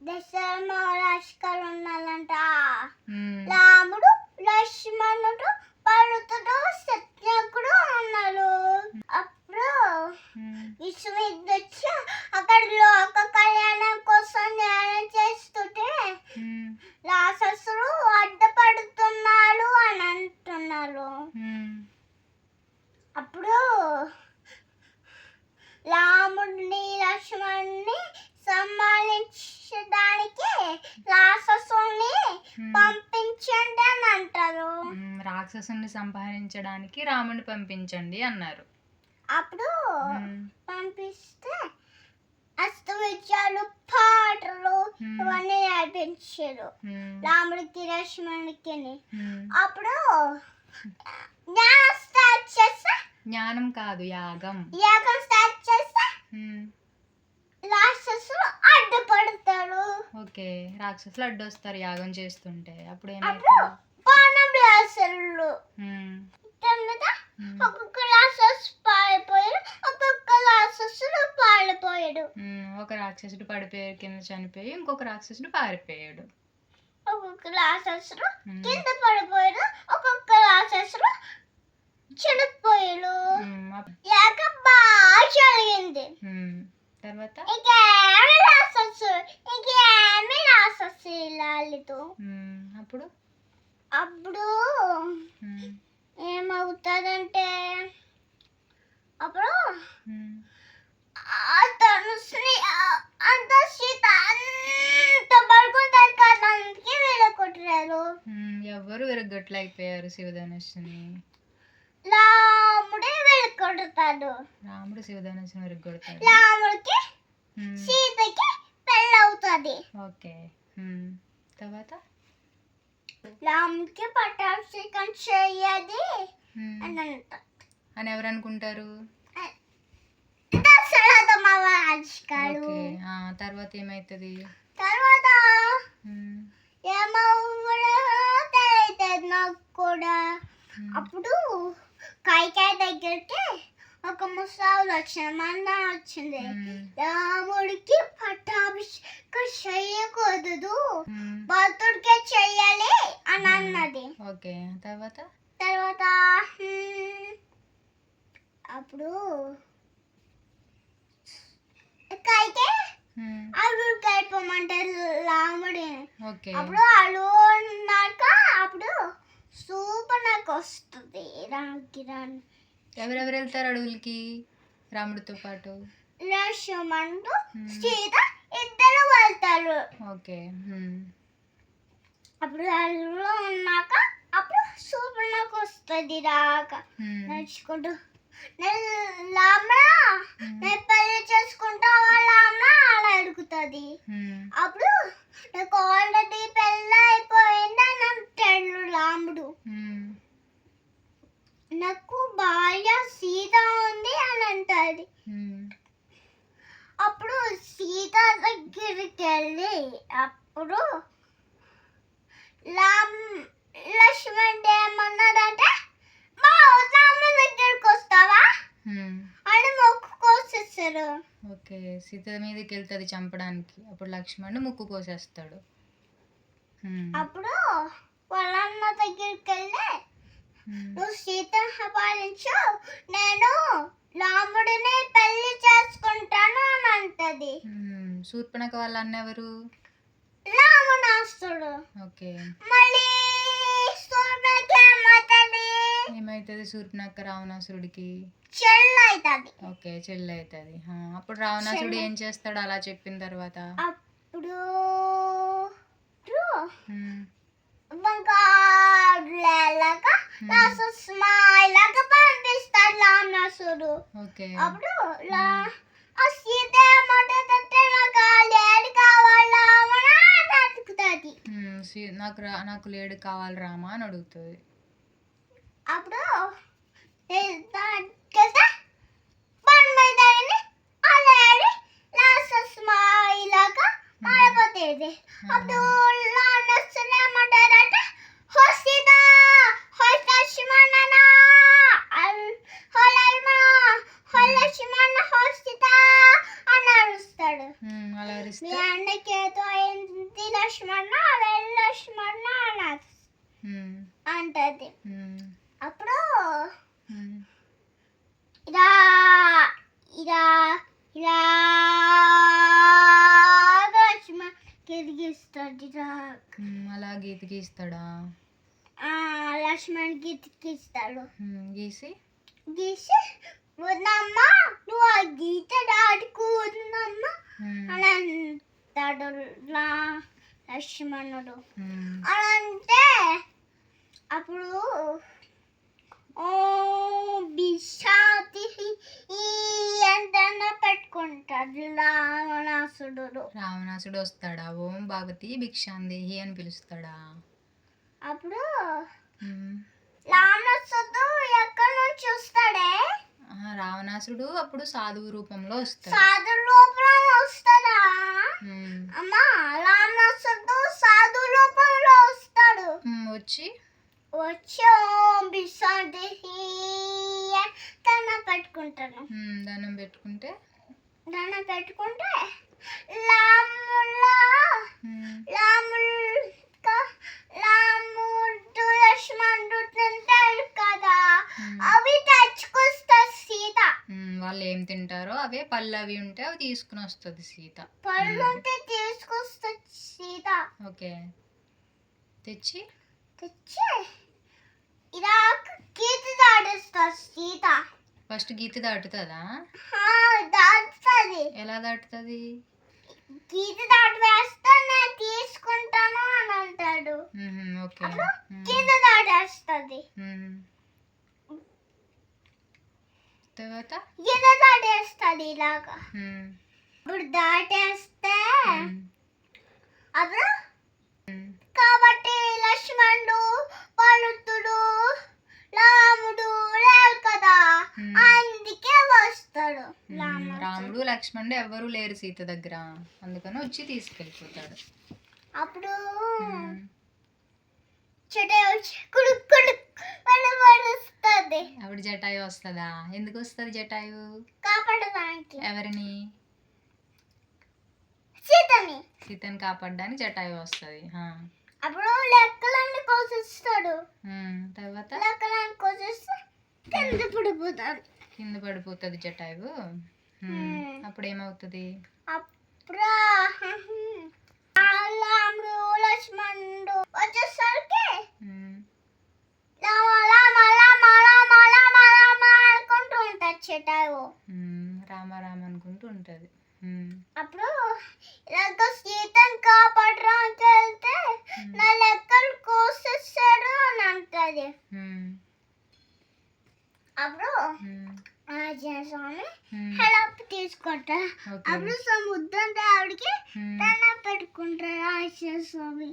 దశరథ రాజుగారు ఉన్నారంట. ఉమ్, రాముడు, లక్ష్మణుడు, భరతుడు, శత్రుఘ్నుడు ఉన్నారు. అప్పుడు ఉమ్, విశ్వామిత్రుడు వచ్చి అక్కడ లోక కళ్యాణం కోసం ధ్యానం చేస్తుంటే ఉమ్, రాక్షసులు అడ్డపడుతున్నాడు అని అంటున్నారు. ఉమ్, అప్పుడు రాముడిని లక్ష్మణుని సంహరించడానికి రాక్షసుల్ని పంపించండి అని అంటారు. రాక్షసుని సంహరించడానికి రాముని పంపించండి అన్నారు. అప్పుడు ఉమ్, పంపిస్తే అస్త్ర విద్యలు, పాటలు ఇవన్నీ నేర్పించారు ఉమ్, రాముడికి లక్ష్మణుడికి. ఉమ్. అప్పుడు జ్ఞానం స్టార్ట్ చేస్తే జ్ఞానం కాదు, యాగం. యాగం స్టార్ట్ చేస్తే ఉమ్, రాక్షసులు అడ్డుపడతారు. ఓకే, రాక్షసులు అడ్డొస్తారు యాగం చేస్తుంటే. అప్పుడు అప్పుడు ఏమైతుంది? బాణం బ్లాసర్లు ఉమ్, తర్వాత ఉమ్, ఒక్కొక్క రాక్షసు పారిపోయాడు, ఒక్కొక్క రాక్షసులు పారిపోయాడు. ఒక రాక్షసుడు పడిపోయాడు, కింద చనిపోయి ఇంకొక రాక్షసుడు పారిపోయాడు. ఒక్కొక్క రాక్షసులు ఉమ్, కింద పడిపోయాడు, ఒక్కొక్క రాక్షసులు చనిపోయాడు. యాగ బాగా జరిగింది. తర్వాత ఇంకేమి రాక్షసు లేదు. అప్పుడు అప్పుడు ఏమవుతుందంటే అప్పుడు ఆ ధనుసుని అంత సీత అంత పడుకుంటారు కదా, అందుకే వెళ్ళకొట్టారు. ఎవరు విరగొట్టలేకపోయారు శివధనుస్సుని. రాముడే వెళ్ళకొడతాడు. రాముడు శివధనుస్సుని విరగొడతాడు. రాముడికి సీతకి పెళ్ళవుతుంది. ఓకే, తర్వాత రాముడికి పట్టాభిషేకం చెయ్యాలి అని అంటారు. అని ఎవరు అనుకుంటారు? దశరథ మహారాజుగారు. ఓకే, తర్వాత ఏమైతుంది? తర్వాత ఏమవుతుందో తెలియదు నాకు కూడా. అప్పుడు కైకేయ దగ్గరికి ఒక ముసలి వచ్చింది. రాముడికి పట్టాభిషేకం చెయ్యకూడదు, భరతుడికే చెయ్యాలి అని అన్నది. ఓకే, తర్వాత అప్పుడు కైకేయ అల్లుడు కలిపమంటారు రాముడిని. ఓకే, అప్పుడు అల్లు ఉన్నాక అప్పుడు శూర్పణఖ వస్తుంది రాముడికి. ఎవరెవరు వెళ్తారు అడవులకి రాముడితో పాటు? లక్ష్మణుడు, సీత ఇద్దరు వెళ్తారు. ఓకే, అప్పుడు అల్లులో ఉన్నాక అప్పుడు శూర్పణఖ వస్తుంది రాక నడుచుకుంటూ. లామ్రా నేను పెళ్లి చేసుకుంటావా లామ్రా అలా అడుగుతుంది. అప్పుడు నాకు ఆల్రెడీ పెళ్ళి అయిపోయింది అని అంటాడు రాముడు. నాకు భార్య సీత ఉంది అని అంటది. అప్పుడు సీత దగ్గరికి వెళ్ళి అప్పుడు లక్ష్మణుడు ఏమన్నాడంటే మా రాము దగ్గరికి వస్తావా అని మొక్కు కోసేసారు. ఓకే, సీత మీదకి వెళ్తుంది చంపడానికి. అప్పుడు లక్ష్మణుడు ముక్కు కోసేస్తాడు. అప్పుడు వాళ్ళన్న దగ్గరికి వెళ్ళి నువ్వు సీతను అపహరించు, నేను రాముడిని పెళ్లి చేసుకుంటాను అని అంటది. శూర్పణఖ వాళ్ళ అన్న ఎవరు? రావణాసురుడు. ఓకే, మళ్ళీ శూర్పణఖ ఏమైతుంది? శూర్పణఖ రావణాసురుడికి చెల్లి అవుతుంది. ఓకే, చెల్లి అవుతుంది. అప్పుడు రావణాసురుడు ఏం చేస్తాడు అలా చెప్పిన తర్వాత? అప్పుడు బంగారులాగా రాసస్మాయిలాగా పంపిస్తాడు రావణాసురుడు. ఓకే, అప్పుడు ఆ సీత ఏమంటుందంటే నాకు ఆ లేడి కావాలి రావణ అని అడుగుతుంది. నాకు లేడు కావాలి రామా అని అడుగుతుంది. అప్పుడు బండి మీద ఆ లేడి రాసస్మాయిలాగా మారిపోతుంది. అప్పుడు రావణాసురుడు ఏమంటారంటే హో సీత, హో లక్ష్మణ, హో లక్ష్మణ, హో సీత అని అరుస్తాడు. అలా అరిస్తే మీ అన్నకి ఏదో అయింది లక్ష్మణ వెళ్ళి లక్ష్మణ అంటది. అప్పుడు ఇలా ఇలా ఇలా లక్ష్మణ గిరిగిస్తాడు. అలా గీత గీస్తాడా? లక్ష్మణ్ గీతకిస్తాడు. గీసి వద్దమ్మ నువ్వు ఆ గీత దాటుకున్నమ్మ అని అంటాడు లక్ష్మణుడు. అని అంటే అప్పుడు ఓ బిషాతి ఎంతైనా పెట్టుకుంటాడు రావణాసుడు వస్తాడా? ఓం భగవతి భిక్షాందేహి అని పిలుస్తాడా? అప్పుడు రావణాసుడు ఎక్కడి నుంచి వస్తాడే? రావణాసుడు అప్పుడు సాధువు రూపంలో వస్తాడు. సాధు రూపంలో వస్తాడా? అమ్మా రావణాసుడు సాధు రూపంలో వస్తాడు. వచ్చి దండం పెట్టుకుంటాను. దండం పెట్టుకుంటే రాముడు లక్ష్మణుడు తింటారు కదా, అవి తెచ్చుకొస్తా సీత. వాళ్ళు ఏం తింటారో అవే పళ్ళు అవి ఉంటే అవి తీసుకుని వస్తుంది సీత. పళ్ళు ఉంటే తీసుకొస్తా సీత. ఓకే, తెచ్చి ఇలా గీత దాటిస్తా సీత. ఫస్ట్ గీత దాటుతుందా? దాటుతుంది. ఎలా దాటుతుంది? గీత దాటి వేస్తా నేను తీసుకుంటాను అని అంటాడు. ఓకే, గీత దాటేస్తుంది. తర్వాత గీత దాటేస్తుంది ఇలాగా. ఇప్పుడు దాటేస్తే అప్పుడు కాబట్టి లక్ష్మణుడు భరతుడు రాముడు లేరు కదా, అందుకే వస్తాడు. రాముడు లక్ష్మణుడు ఎవరు లేరు సీత దగ్గర, అందుకని వచ్చి తీసుకెళ్ళిపోతాడు. అప్పుడు జటాయు వచ్చి కుడుక్ పడుస్తుంది. అప్పుడు జటాయు వస్తుందా? ఎందుకు వస్తుంది జటాయు? కాపాడడానికి. ఎవరిని? సీతని కాపాడడానికి జటాయు వస్తుంది. అప్పుడు లెక్కలన్నీ కోసిస్తాడు. తర్వాత లెక్కలన్నీ కోసిస్తే కింద పడిపోతుంది జటాయు. అప్పుడు ఏమవుతుంది? అప్పుడు రాముడు లక్ష్మణుడు వచ్చేసరికి అనుకుంటూ ఉంటాడు జటాయు. రామ రామ అనుకుంటూ ఉంటది. అప్పుడు ఇలాగ సీతను కాపాడడానికి వెళ్తే నా లెక్కలు కోసేస్తాడు అని అంటది. అప్పుడు ఆంజనేయ స్వామి హెల్ప్ తీసుకుంటారు. అప్పుడు సముద్రం ఆవిడకి దండం పెట్టుకుంటారు ఆంజనేయ స్వామి.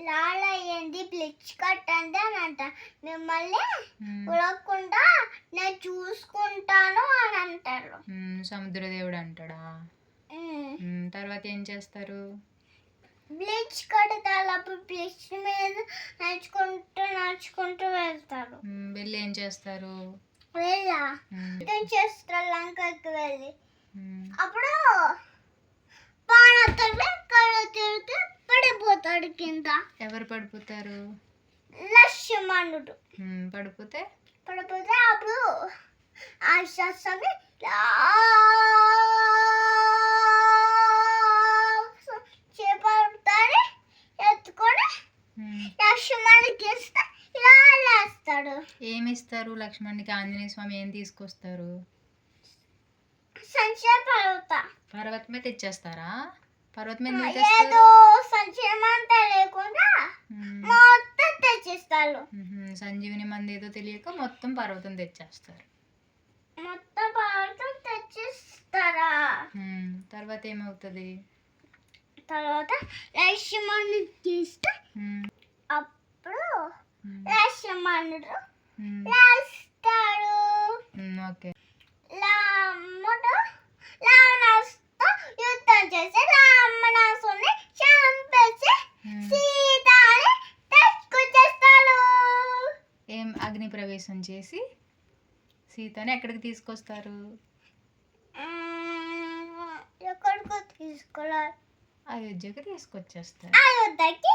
లాల ఏంది బ్లిచ్ కట్టండి అని అంట. మిమ్మల్ని ఉడకుండా నేను చూసుకుంటాను అని అంటారు. సముద్రదేవుడు అంటాడా? తర్వాత ఏం చేస్తారు? బ్లిచ్ కడతారు. అప్పుడు బ్లిచ్ మీద నడుచుకుంటూ వెళ్తారు. వెళ్ళి ఏం చేస్తారు? చేస్తారు లంకకి వెళ్ళి. అప్పుడు బాణాతో కళ్ళు తిరిగి పడిపోతాడు కింద. ఎవరు పడిపోతారు? లక్ష్మణుడు పడిపోతే అప్పుడు ఆ శాస్త్రాన్ని చేపడతాడు. ఎత్తుకొని లక్ష్మణుడికి ఇస్తే ఇలా లేస్తాడు. ఏమి ఇస్తారు లక్ష్మణుడికి? ఆంజనేయ స్వామి ఏం తీసుకొస్తారు? సంచయ పర్వతమే తెచ్చేస్తారా? పర్వతం ఏదో సంచయమంతా లేకుండా మొత్తం తెచ్చిస్తారు. సంజీవిని మంది ఏదో తెలియక మొత్తం పర్వతం తెచ్చేస్తారు. మొత్తం పర్వతం తెచ్చిస్తారా? తర్వాత ఏమవుతుంది? తర్వాత లక్ష్మణుడికి ఇస్తే అప్పుడు లక్ష్మణుడు లేస్తాడు. ఓకే, రాముడు రావణాసుడితో యుద్ధం చేసి రావణాసుడిని చంపేసి సీతని తెచ్చుకొచ్చేస్తాడు. ఏం అగ్ని ప్రవేశం చేసి సీతని ఎక్కడికి తీసుకొస్తారు? ఎక్కడికో తీసుకెళ్ళాలి. అయోధ్యకి తీసుకొచ్చేస్తారు. అయోధ్యకి